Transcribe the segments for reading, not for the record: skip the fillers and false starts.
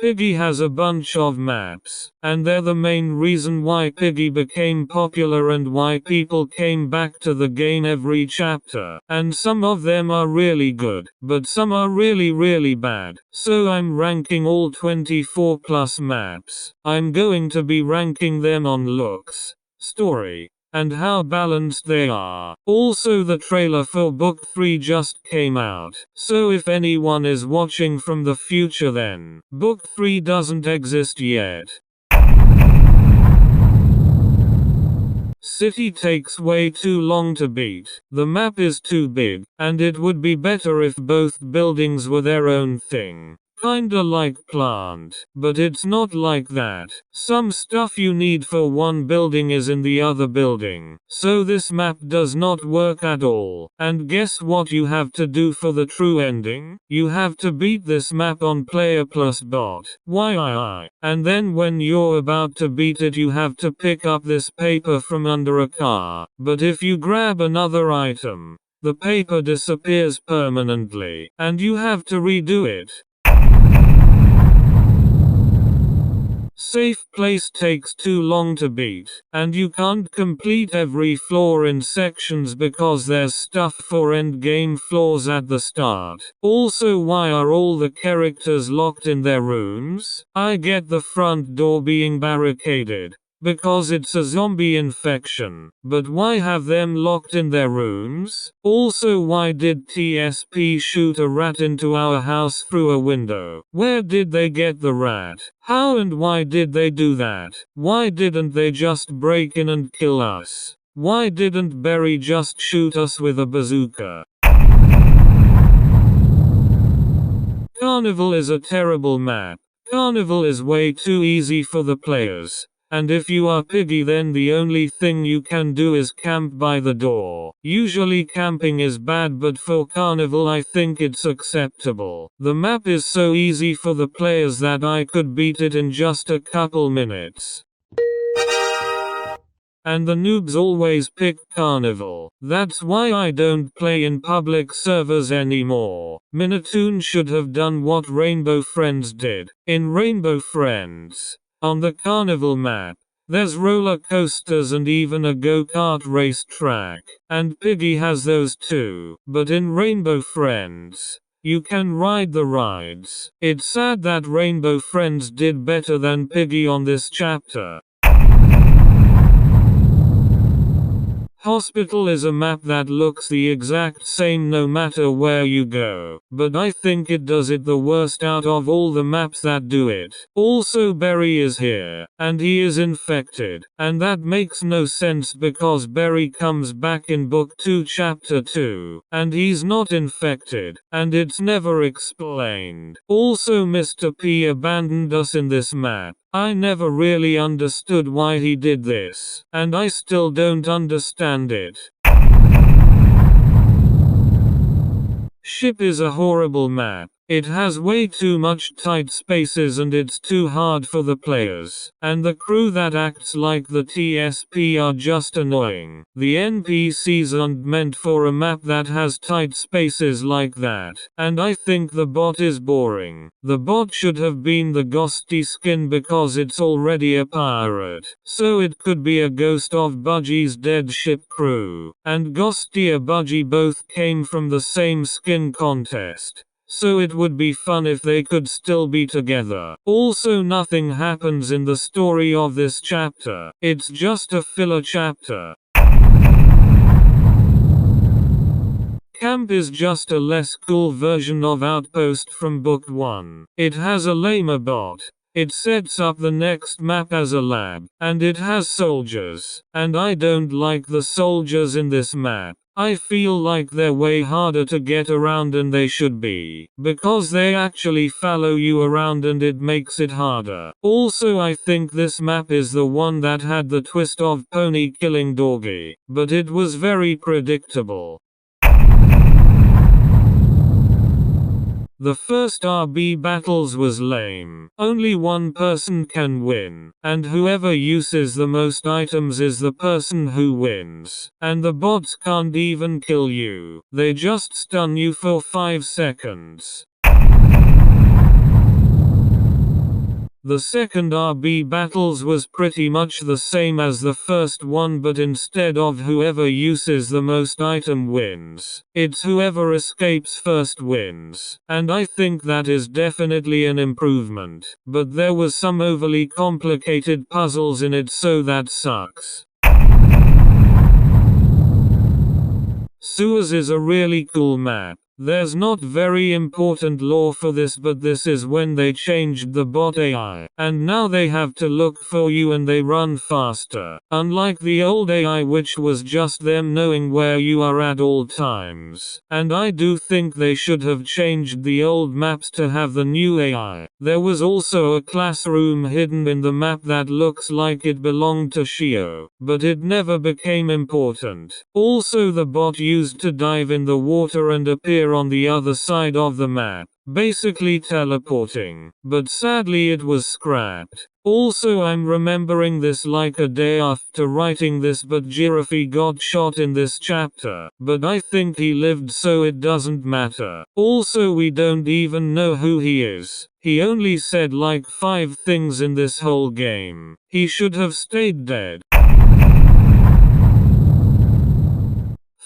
Piggy has a bunch of maps, and they're the main reason why Piggy became popular and why people came back to the game every chapter. And some of them are really good, but some are really bad. So I'm ranking all 24 plus maps. I'm going to be ranking them on looks, story, and how balanced they are. Also, the trailer for Book 3 just came out, so if anyone is watching from the future, then Book 3 doesn't exist yet. City takes way too long to beat. The map is too big, and it would be better if both buildings were their own thing. Kinda like plant, but it's not like that. Some stuff you need for one building is in the other building, so this map does not work at all. And guess what you have to do for the true ending? You have to beat this map on player plus bot. Why? And then when you're about to beat it, you have to pick up this paper from under a car. But if you grab another item, the paper disappears permanently, and you have to redo it. Safe place takes too long to beat, and you can't complete every floor in sections because there's stuff for endgame floors at the start. Also, why are all the characters locked in their rooms? I get the front door being barricaded, because it's a zombie infection, but why have them locked in their rooms? Also, why did TSP shoot a rat into our house through a window? Where did they get the rat? How and why did they do that? Why didn't they just break in and kill us? Why didn't Barry just shoot us with a bazooka? Carnival is a terrible map. Carnival is way too easy for the players. And if you are Piggy, then the only thing you can do is camp by the door. Usually camping is bad, but for Carnival I think it's acceptable. The map is so easy for the players that I could beat it in just a couple minutes. And the noobs always pick Carnival. That's why I don't play in public servers anymore. Minitoon should have done what Rainbow Friends did. In Rainbow Friends, on the Carnival map, there's roller coasters and even a go-kart race track. And Piggy has those too. But in Rainbow Friends, you can ride the rides. It's sad that Rainbow Friends did better than Piggy on this chapter. Hospital is a map that looks the exact same no matter where you go, but I think it does it the worst out of all the maps that do it. Also, Barry is here, and he is infected, and that makes no sense because Barry comes back in Book 2 Chapter 2, and he's not infected, and it's never explained. Also, Mr. P abandoned us in this map. I never really understood why he did this, and I still don't understand it. Ship is a horrible map. It has way too much tight spaces and it's too hard for the players. And the crew that acts like the TSP are just annoying. The NPCs aren't meant for a map that has tight spaces like that. And I think the bot is boring. The bot should have been the ghosty skin because it's already a pirate. So it could be a ghost of Budgie's dead ship crew. And Ghosty and Budgie both came from the same skin contest. So it would be fun if they could still be together. Also, nothing happens in the story of this chapter. It's just a filler chapter. Camp is just a less cool version of Outpost from Book 1. It has a lamer bot. It sets up the next map as a lab. And it has soldiers. And I don't like the soldiers in this map. I feel like they're way harder to get around than they should be, because they actually follow you around and it makes it harder. Also, I think this map is the one that had the twist of Pony killing Doggy, but it was very predictable. The first RB battles was lame. Only one person can win, and whoever uses the most items is the person who wins. And the bots can't even kill you. They just stun you for 5 seconds. The second RB battles was pretty much the same as the first one, but instead of whoever uses the most item wins, it's whoever escapes first wins. And I think that is definitely an improvement. But there was some overly complicated puzzles in it, so that sucks. Sewers is a really cool map. There's not very important lore for this, but this is when they changed the bot AI, and now they have to look for you and they run faster. Unlike the old AI, which was just them knowing where you are at all times. And I do think they should have changed the old maps to have the new AI. There was also a classroom hidden in the map that looks like it belonged to Shio, but it never became important. Also, the bot used to dive in the water and appear on the other side of the map, basically teleporting, but sadly it was scrapped. Also, I'm remembering this like a day after writing this, but Giraffe got shot in this chapter, but I think he lived, so it doesn't matter. Also, we don't even know who he is. He only said like 5 things in this whole game. He should have stayed dead.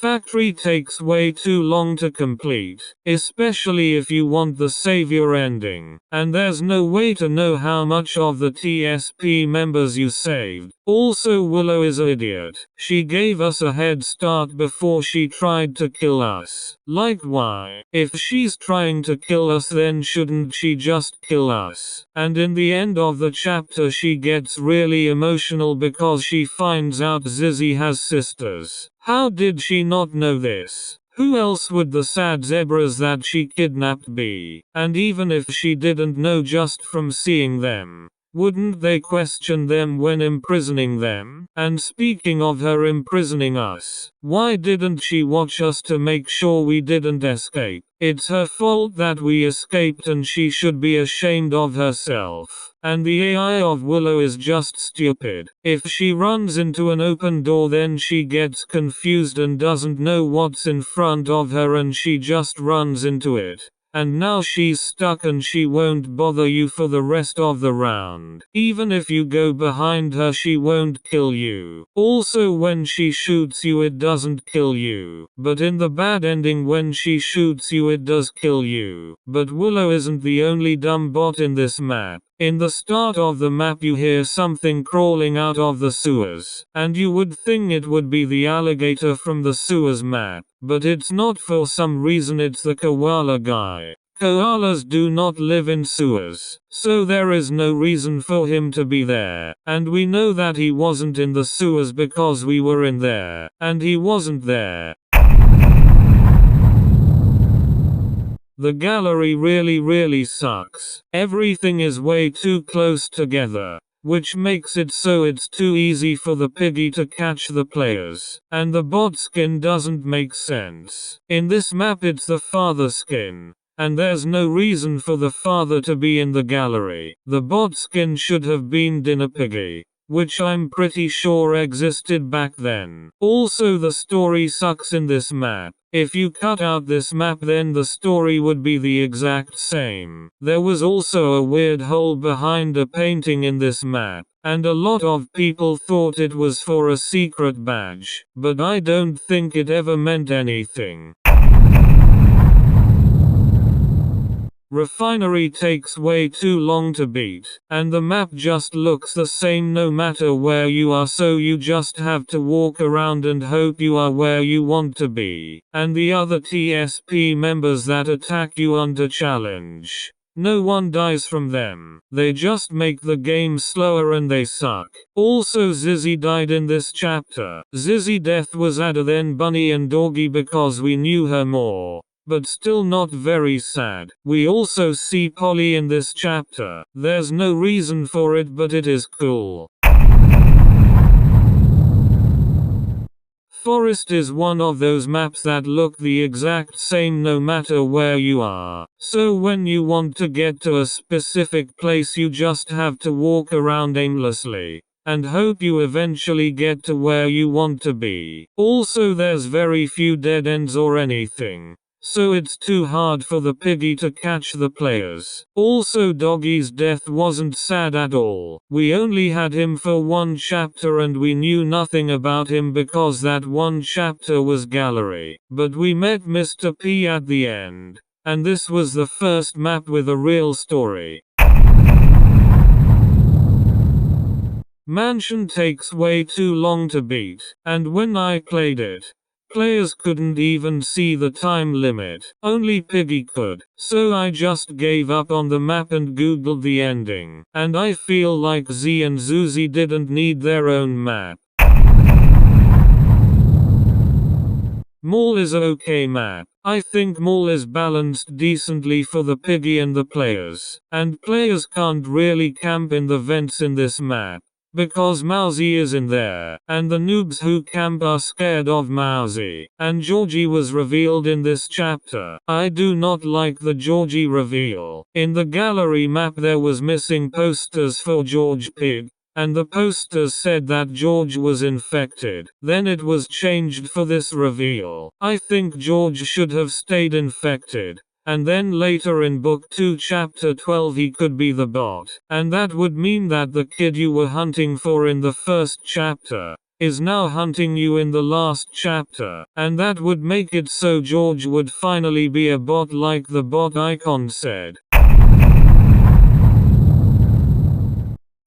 Factory takes way too long to complete, especially if you want the savior ending, and there's no way to know how much of the TSP members you saved. Also, Willow is an idiot. She gave us a head start before she tried to kill us. Like, why? If she's trying to kill us, then shouldn't she just kill us? And in the end of the chapter she gets really emotional because she finds out Zizzy has sisters. How did she not know this? Who else would the sad zebras that she kidnapped be? And even if she didn't know just from seeing them, wouldn't they question them when imprisoning them? And speaking of her imprisoning us, why didn't she watch us to make sure we didn't escape? It's her fault that we escaped, and she should be ashamed of herself. And the AI of Willow is just stupid. If she runs into an open door, then she gets confused and doesn't know what's in front of her, and she just runs into it. And now she's stuck and she won't bother you for the rest of the round. Even if you go behind her, she won't kill you. Also, when she shoots you, it doesn't kill you. But in the bad ending, when she shoots you, it does kill you. But Willow isn't the only dumb bot in this map. In the start of the map you hear something crawling out of the sewers, and you would think it would be the alligator from the sewers map, but it's not. For some reason it's the koala guy. Koalas do not live in sewers, so there is no reason for him to be there, and we know that he wasn't in the sewers because we were in there, and he wasn't there. The gallery really sucks. Everything is way too close together, which makes it so it's too easy for the piggy to catch the players. And the bot skin doesn't make sense. In this map it's the father skin, and there's no reason for the father to be in the gallery. The bot skin should have been Dinner Piggy, which I'm pretty sure existed back then. Also, the story sucks in this map. If you cut out this map, then the story would be the exact same. There was also a weird hole behind a painting in this map, and a lot of people thought it was for a secret badge, but I don't think it ever meant anything. Refinery takes way too long to beat, and the map just looks the same no matter where you are, so you just have to walk around and hope you are where you want to be. And the other TSP members that attack you under challenge, no one dies from them. They just make the game slower and they suck. Also, Zizzy died in this chapter. Zizzy death was adder than Bunny and Doggy because we knew her more, but still not very sad. We also see Polly in this chapter. There's no reason for it, but it is cool. Forest is one of those maps that look the exact same no matter where you are. So when you want to get to a specific place, you just have to walk around aimlessly and hope you eventually get to where you want to be. Also, there's very few dead ends or anything, so it's too hard for the piggy to catch the players. Also, Doggy's death wasn't sad at all. We only had him for one chapter and we knew nothing about him because that one chapter was gallery. But we met Mr. P at the end. And this was the first map with a real story. Mansion takes way too long to beat, and when I played it, players couldn't even see the time limit, only Piggy could, so I just gave up on the map and googled the ending, and I feel like Z and Zuzi didn't need their own map. Mall is a okay map. I think Mall is balanced decently for the Piggy and the players, and players can't really camp in the vents in this map, because Mousy is in there, and the noobs who camp are scared of Mousy, and Georgie was revealed in this chapter. I do not like the Georgie reveal. In the gallery map there was missing posters for George Pig, and the posters said that George was infected. Then it was changed for this reveal. I think George should have stayed infected. And then later in Book 2 Chapter 12 he could be the bot. And that would mean that the kid you were hunting for in the first chapter is now hunting you in the last chapter. And that would make it so George would finally be a bot like the bot icon said.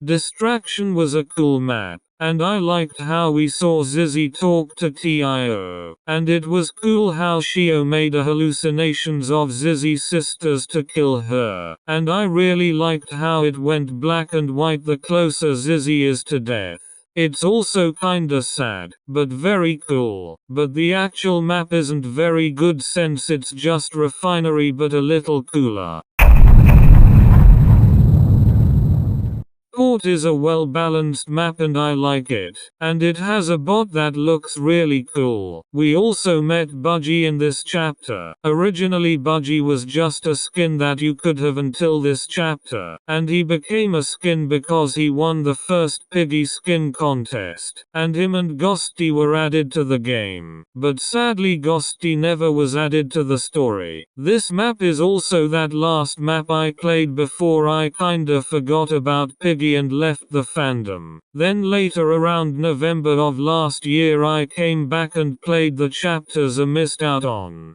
Distraction was a cool map, and I liked how we saw Zizzy talk to Tio, and it was cool how Shio made hallucinations of Zizzy's sisters to kill her, and I really liked how it went black and white the closer Zizzy is to death. It's also kinda sad, but very cool. But the actual map isn't very good since it's just refinery but a little cooler. Port is a well-balanced map and I like it, and it has a bot that looks really cool. We also met Budgie in this chapter. Originally Budgie was just a skin that you could have until this chapter, and he became a skin because he won the first Piggy skin contest, and him and Ghosty were added to the game. But sadly Ghosty never was added to the story. This map is also that last map I played before I kinda forgot about Piggy and left the fandom. Then later around November of last year I came back and played the chapters I missed out on.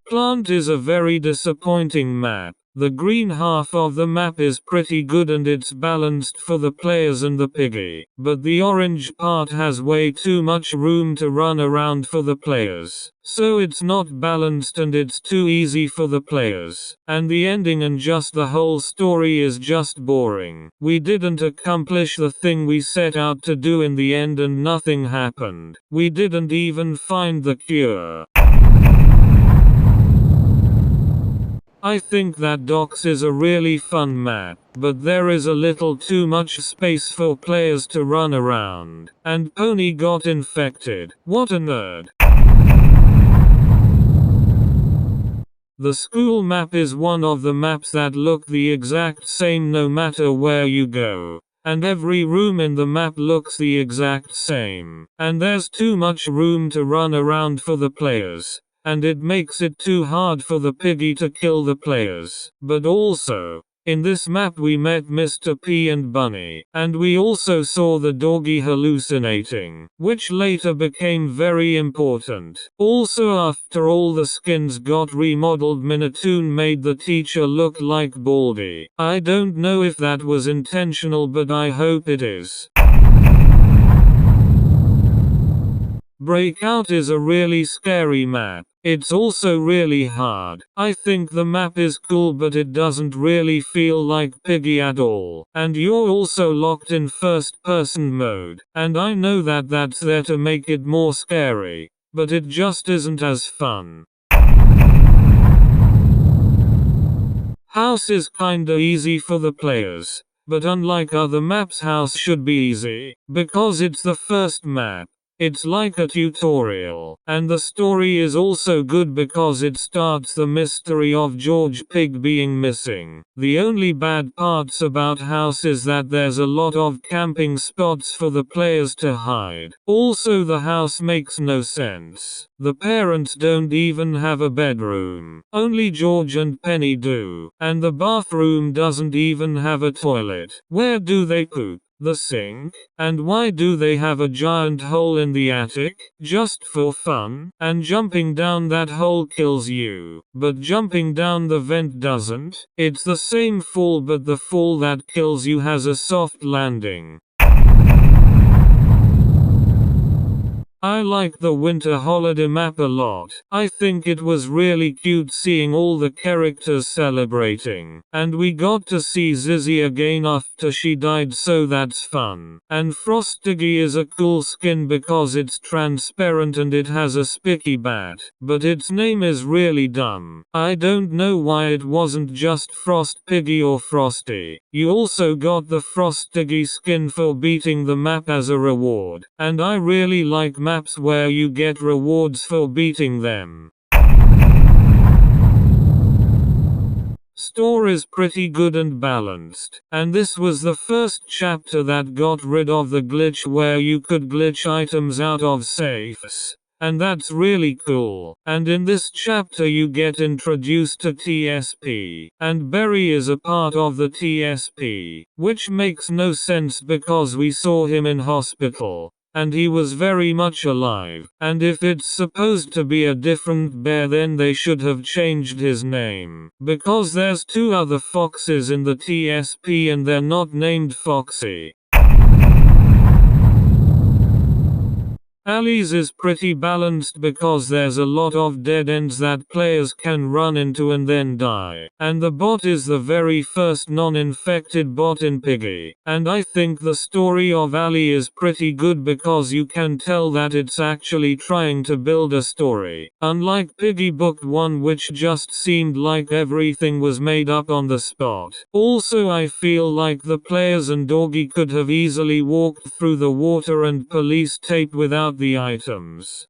Plant is a very disappointing map. The green half of the map is pretty good and it's balanced for the players and the piggy, but the orange part has way too much room to run around for the players, so it's not balanced and it's too easy for the players, and the ending and just the whole story is just boring. We didn't accomplish the thing we set out to do in the end and nothing happened. We didn't even find the cure. I think that Docks is a really fun map, but there is a little too much space for players to run around. And Pony got infected. What a nerd. The school map is one of the maps that look the exact same no matter where you go. And every room in the map looks the exact same. And there's too much room to run around for the players. And it makes it too hard for the piggy to kill the players. But also, in this map we met Mr. P and Bunny, and we also saw the doggy hallucinating, which later became very important. Also after all the skins got remodeled, Minatoon made the teacher look like Baldy. I don't know if that was intentional but I hope it is. Breakout is a really scary map. It's also really hard. I think the map is cool but it doesn't really feel like Piggy at all. And you're also locked in first person mode. And I know that that's there to make it more scary, but it just isn't as fun. House is kinda easy for the players. But unlike other maps, House should be easy, because it's the first map. It's like a tutorial. And the story is also good because it starts the mystery of George Pig being missing. The only bad parts about house is that there's a lot of camping spots for the players to hide. Also, the house makes no sense. The parents don't even have a bedroom. Only George and Penny do. And the bathroom doesn't even have a toilet. Where do they poop? The sink? And why do they have a giant hole in the attic? Just for fun? And jumping down that hole kills you. But jumping down the vent doesn't. It's the same fall, but the fall that kills you has a soft landing. I like the winter holiday map a lot. I think it was really cute seeing all the characters celebrating. And we got to see Zizzy again after she died, so that's fun. And Frostiggy is a cool skin because it's transparent and it has a spiky bat. But its name is really dumb. I don't know why it wasn't just Frost Piggy or Frosty. You also got the Frostiggy skin for beating the map as a reward. And I really like maps where you get rewards for beating them. Store is pretty good and balanced, and this was the first chapter that got rid of the glitch where you could glitch items out of safes. And that's really cool. And in this chapter you get introduced to TSP. And Berry is a part of the TSP. Which makes no sense because we saw him in hospital. And he was very much alive. And if it's supposed to be a different bear, then they should have changed his name. Because there's 2 other foxes in the TSP and they're not named Foxy. Alley's is pretty balanced because there's a lot of dead ends that players can run into and then die. And the bot is the very first non-infected bot in Piggy. And I think the story of Alley is pretty good because you can tell that it's actually trying to build a story. Unlike Piggy Book 1, which just seemed like everything was made up on the spot. Also, I feel like the players and Doggy could have easily walked through the water and police tape without the items.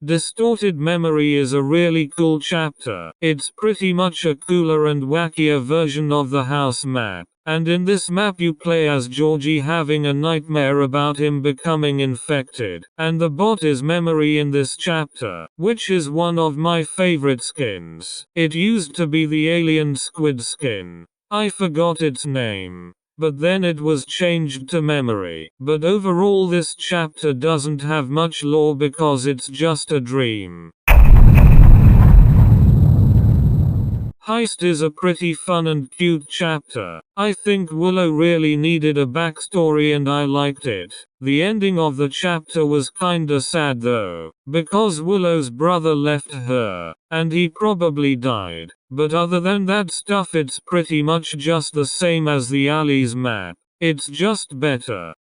Distorted Memory is a really cool chapter. It's pretty much a cooler and wackier version of the house map. And in this map you play as Georgie having a nightmare about him becoming infected. And the bot is Memory in this chapter, which is one of my favorite skins. It used to be the alien squid skin. I forgot its name. But then it was changed to Memory. But overall this chapter doesn't have much lore because it's just a dream. Heist is a pretty fun and cute chapter. I think Willow really needed a backstory and I liked it. The ending of the chapter was kinda sad though, because Willow's brother left her, and he probably died. But other than that stuff, it's pretty much just the same as the Alley's map. It's just better.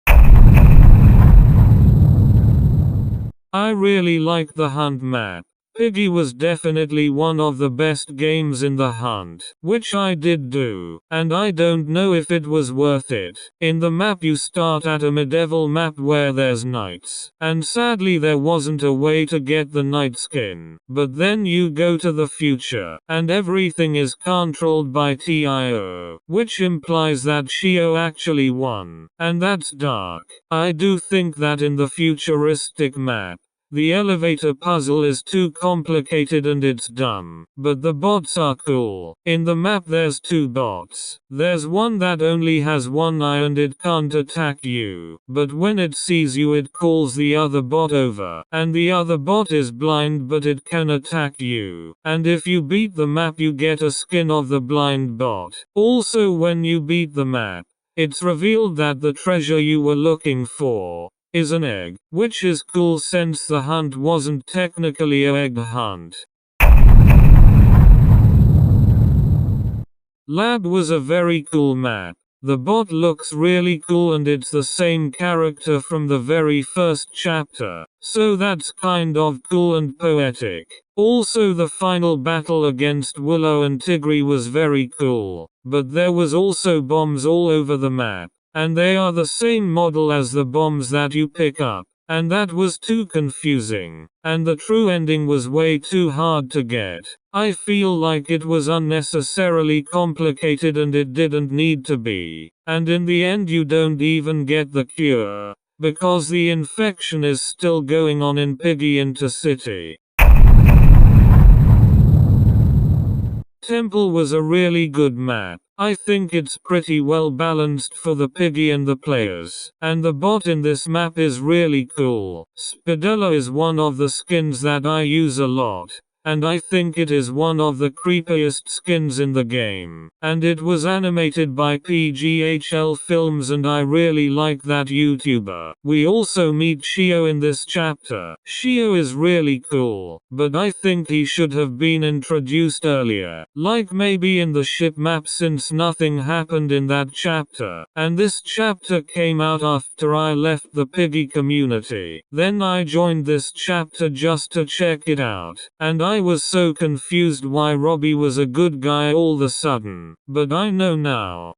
I really like the Hunt map. Piggy was definitely one of the best games in the Hunt, which I did do, and I don't know if it was worth it. In the map you start at a medieval map where there's knights, and sadly there wasn't a way to get the knight skin. But then you go to the future, and everything is controlled by TIO, which implies that Shio actually won, and that's dark. I do think that in the futuristic map, the elevator puzzle is too complicated and it's dumb. But the bots are cool. In the map there's 2 bots. There's one that only has 1 eye and it can't attack you. But when it sees you it calls the other bot over. And the other bot is blind but it can attack you. And if you beat the map you get a skin of the blind bot. Also when you beat the map, it's revealed that the treasure you were looking for is an egg, which is cool since the hunt wasn't technically an egg hunt. Lab was a very cool map. The bot looks really cool and it's the same character from the very first chapter, so that's kind of cool and poetic. Also the final battle against Willow and Tigray was very cool, but there was also bombs all over the map. and they are the same model as the bombs that you pick up. And that was too confusing, and the true ending was way too hard to get. I feel like it was unnecessarily complicated and it didn't need to be. And in the end you don't even get the cure, because the infection is still going on in Piggy Intercity. Temple was a really good map. I think it's pretty well balanced for the Piggy and the players. And the bot in this map is really cool. Spadella is one of the skins that I use a lot. And I think it is one of the creepiest skins in the game. And it was animated by PGHL Films and I really like that YouTuber. We also meet Shio in this chapter. Shio is really cool, but I think he should have been introduced earlier. Like maybe in the ship map since nothing happened in that chapter. And this chapter came out after I left the Piggy community. Then I joined this chapter just to check it out. And I was so confused why Robbie was a good guy all of a sudden, but I know now.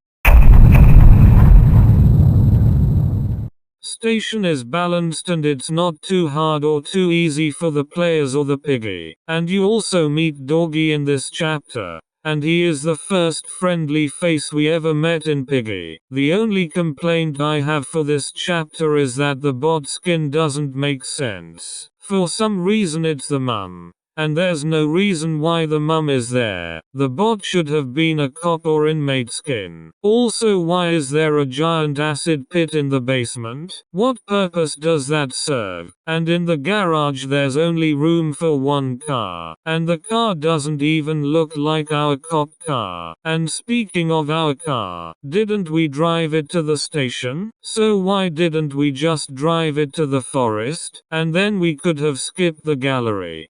Station is balanced and it's not too hard or too easy for the players or the Piggy. And you also meet Doggy in this chapter. And he is the first friendly face we ever met in Piggy. The only complaint I have for this chapter is that the bot skin doesn't make sense. For some reason it's the mum. And there's no reason why the mum is there. The bot should have been a cop or inmate skin. Also, why is there a giant acid pit in the basement? What purpose does that serve? And in the garage there's only room for one car. And the car doesn't even look like our cop car. And speaking of our car, didn't we drive it to the station? So why didn't we just drive it to the forest? And then we could have skipped the gallery.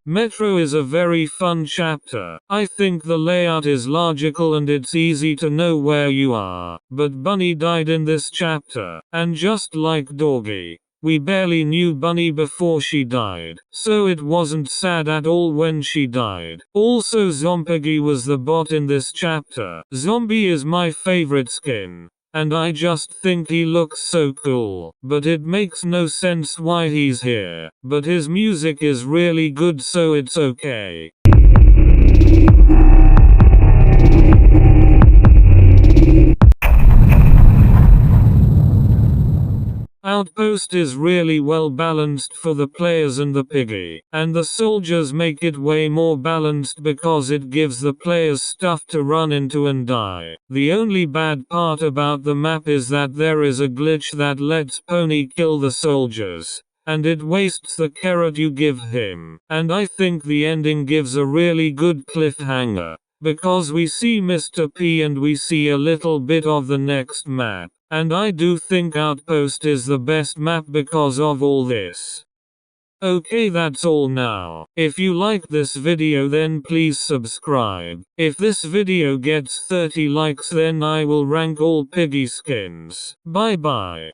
Metro is a very fun chapter. I think the layout is logical and it's easy to know where you are. But Bunny died in this chapter, and just like Doggy, we barely knew Bunny before she died, so it wasn't sad at all when she died. Also, Zompiggy was the bot in this chapter. Zombie is my favorite skin. And I just think he looks so cool, but it makes no sense why he's here. But his music is really good, so it's okay. Outpost is really well balanced for the players and the Piggy, and the soldiers make it way more balanced because it gives the players stuff to run into and die. The only bad part about the map is that there is a glitch that lets Pony kill the soldiers, and it wastes the carrot you give him. And I think the ending gives a really good cliffhanger, because we see Mr. P and we see a little bit of the next map. And I do think Outpost is the best map because of all this. Okay, that's all now. If you liked this video then please subscribe. If this video gets 30 likes then I will rank all Piggy skins. Bye bye.